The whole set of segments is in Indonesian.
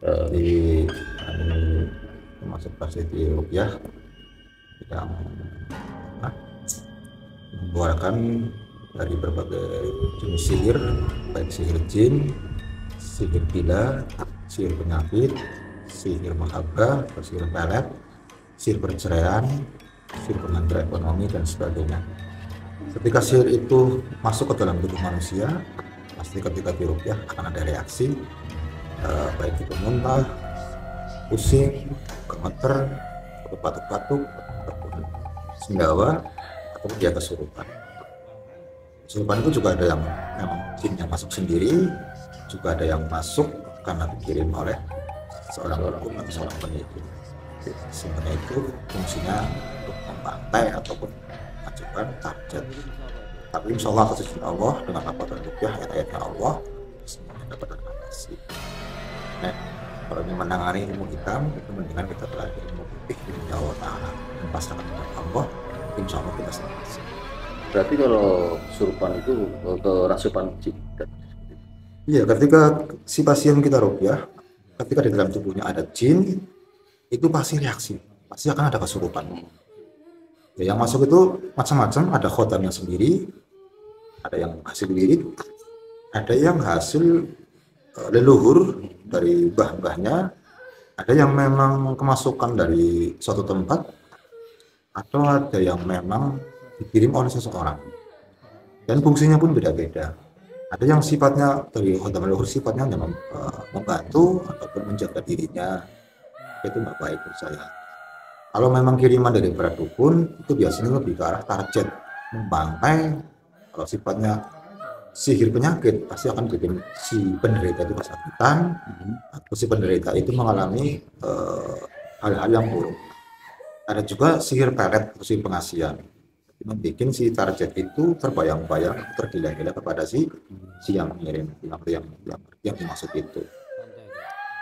Jadi kami termasuk prasetya rupiah yang apa, mengeluarkan dari berbagai jenis sihir, baik sihir jin, sihir gila, sihir penyakit, sihir mahabbah, sihir pelet, sihir perceraian, sihir pengantar ekonomi dan sebagainya. Ketika sihir itu masuk ke dalam tubuh manusia, pasti ketika diruqyah akan ada reaksi, baik itu muntah, pusing, gemeter, atau batuk-batuk, ataupun sendawa, ataupun dia kesurupan. Kesurupan itu juga ada yang memang jin yang masuk sendiri, juga ada yang masuk karena dikirim oleh seorang dukun atau seorang peneliti. Sebenarnya itu fungsinya untuk membantai ataupun mengajukan target. Tapi insya Allah atas izin Allah dengan apa dan rupiah ayat-ayatnya Allah semuanya dapat teratasi. Nah, kalau ingin menangani ilmu hitam itu mendingan kita belajar ilmu putih dari Allah Taala dan pasrahkan kepada Allah, insya Allah kita selesai. Berarti kalau surupan itu ke rasupan jin. Iya, ketika si pasien kita rupiah, ketika di dalam tubuhnya ada jin, itu pasti reaksi, pasti akan ada kesurupan. Ya, yang masuk itu macam-macam, ada khotamnya sendiri, ada yang hasil wirid, ada yang hasil leluhur dari mbah-mbahnya, ada yang memang kemasukan dari suatu tempat, atau ada yang memang dikirim oleh seseorang. Dan fungsinya pun beda-beda. Ada yang sifatnya dari khotam leluhur sifatnya hanya membantu ataupun menjaga dirinya, itu nggak baik menurut saya. Kalau memang kiriman dari para dukun itu biasanya lebih ke arah target membantai. Kalau sifatnya sihir penyakit pasti akan bikin si penderita itu kesakitan atau si penderita itu mengalami hal-hal yang buruk. Ada juga sihir pelet atau sihir pengasihan, membuat si target itu terbayang-bayang, tergila-gila kepada si yang mengirim, yang dimaksud itu.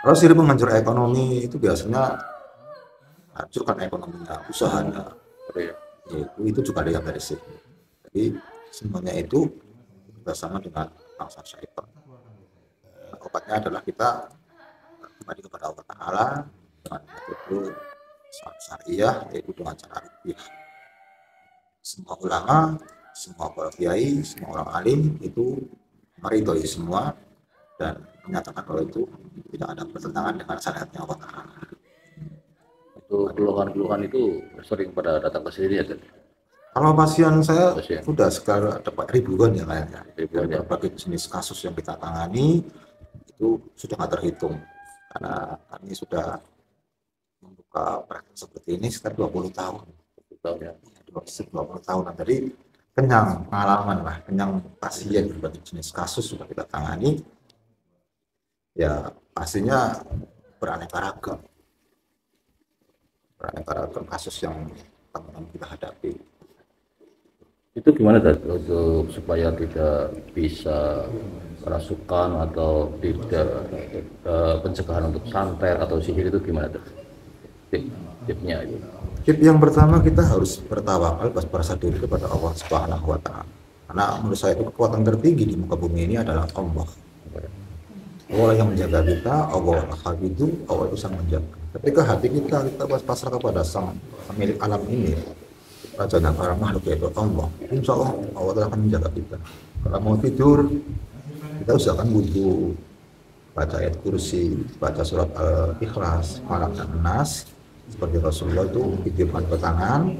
Kalau sihir penghancur ekonomi itu biasanya hancurkan ekonominya, usahanya, itu juga ada yang dari sihir. Jadi semuanya itu bersama dengan bangsa syaitan. Obatnya adalah kita kembali kepada Allah Taala dengan metode syariah, yaitu dengan cara ruqyah. Semua ulama, semua para kiai, semua orang alim itu meridhoi semua dan menyatakan bahwa itu tidak ada pertentangan dengan syariatnya Allah Taala. Itu keluhan-keluhan itu sering pada datang ke sini ya, kan? Kalau pasien saya Pasien. sudah sekarang ada ribuan ya kayaknya. Ribuan, Dari ya. berbagai jenis kasus yang kita tangani itu sudah nggak terhitung karena kami sudah membuka praktek seperti ini sekitar 20 tahun. 20 tahunan. Jadi kenyang pengalaman lah, kenyang pasien berbagai jenis kasus sudah kita tangani. Ya pastinya beraneka ragam kasus yang teman-teman kita hadapi. Itu gimana Dad, untuk supaya tidak bisa kerasukan atau tidak pencegahan untuk santet atau sihir itu gimana Dad? Tipnya itu. Tip yang pertama, kita harus bertawakal, berserah diri kepada Allah Subhanahu wa Ta'ala. Karena menurut saya itu kekuatan tertinggi di muka bumi ini adalah Allah. Allah yang menjaga kita, Allah itu, Allah itu sang menjaga. Ketika hati kita pasrah kepada sang pemilik alam ini, raja dan para makhluk yaitu Allah, insya Allah Allah akan menjaga kita. Kalau mau tidur, kita usahakan wudhu, baca ayat kursi, baca surat Al-Ikhlas, Falaq dan Nas. Seperti Rasulullah itu titipkan ke tangan,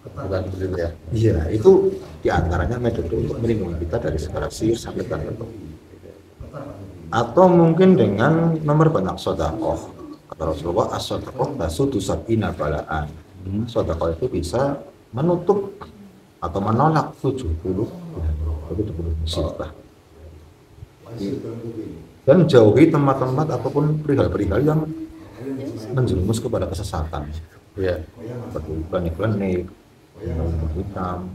Bukan begitu ya? iya, itu diantaranya metode untuk melindungi kita dari segala sihir, sakit dan bentuk. Atau mungkin dengan memperbanyak sedekah. Kata Rasulullah, as-sedekah tasudu sab'ina balaan. Sedekah itu bisa menutup atau menolak 70 musibah. Dan jauhi tempat-tempat ataupun perihal-perihal yang menjerumus kepada kesesatan. Iya. Seperti klinik-klinik, ilmu hitam,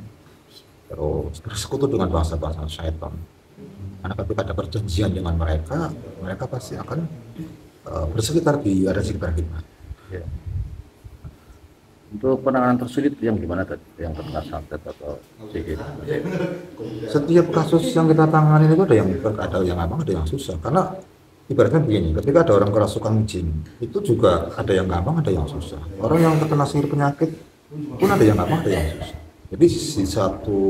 terus bersekutu dengan bangsa-bangsa syaitan. Karena ketika ada perjanjian dengan mereka, mereka pasti akan bersekitar di sekitar kita. Ya. Untuk penanganan tersulit yang gimana Dad? Yang terkena santet atau sihir? Setiap kasus yang kita tangani itu ada yang memang ada yang susah, karena ibaratnya begini, ketika ada orang kerasukan jin, itu juga ada yang gampang, ada yang susah. Orang yang terkena sihir penyakit pun ada yang gampang, ada yang susah. Jadi di satu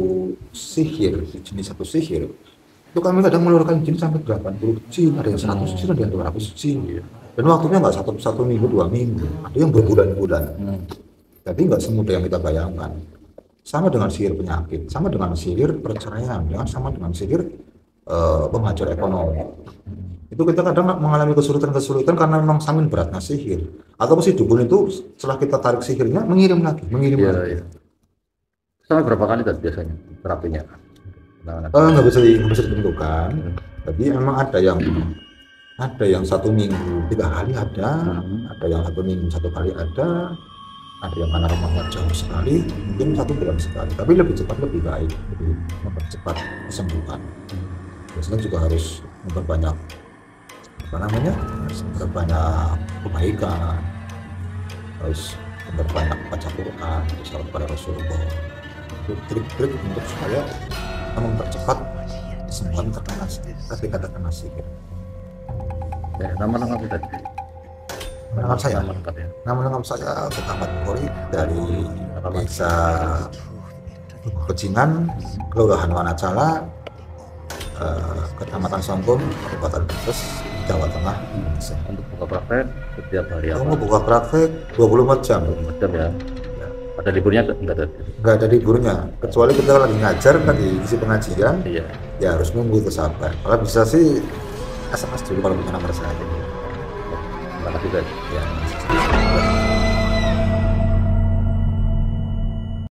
sihir, di jenis satu sihir, itu kami kadang mengeluarkan jin sampai 80 jin, ada yang 100 jin, ada yang 200 jin. Dan waktunya nggak satu minggu, 2 minggu, ada yang berbulan-bulan. Jadi nggak semudah yang kita bayangkan. Sama dengan sihir penyakit, sama dengan sihir perceraian, ya, sama dengan sihir penghancur ekonomi. Itu kita kadang mengalami kesulitan-kesulitan karena memang saking beratnya sihir. Atau si dukun itu setelah kita tarik sihirnya mengirim lagi. Iya, iya. Sampai berapa kali tadi biasanya terapinya? Nggak bisa ditentukan. Tapi memang ada yang 1 minggu 3 kali ada yang 1 minggu 1 kali ada yang karena rumahnya jauh sekali, mungkin 1 bulan sekali. Tapi lebih cepat lebih baik, lebih mempercepat kesembuhan. Biasanya juga harus memperbanyak harus memperbanyak kebaikan, harus memperbanyak baca Quran, salat pada Rasulullah. Itu trik-trik untuk supaya mempercepat kesembuhan ketika terkena sihir. Ya, nama lengkap tadi. Nama saya, Nama lengkap ya. nama lengkap saya Ahmad Pori dari Desa Pecinan, Kelurahan Wanacala, Kecamatan Sombong, Kabupaten Brebes, Jawa Tengah, Indonesia. Untuk buka praktek setiap hari apa? Kamu buka praktek 24 jam. 24 jam ya. Ada liburnya enggak ada? Nggak ada liburnya, kecuali kita lagi ngajar, lagi isi pengajian, Iya. ya harus nunggu itu sabar. Kalau bisa sih SMS dulu kalau punya nomor saya. Terima kasih, Dad. Ya.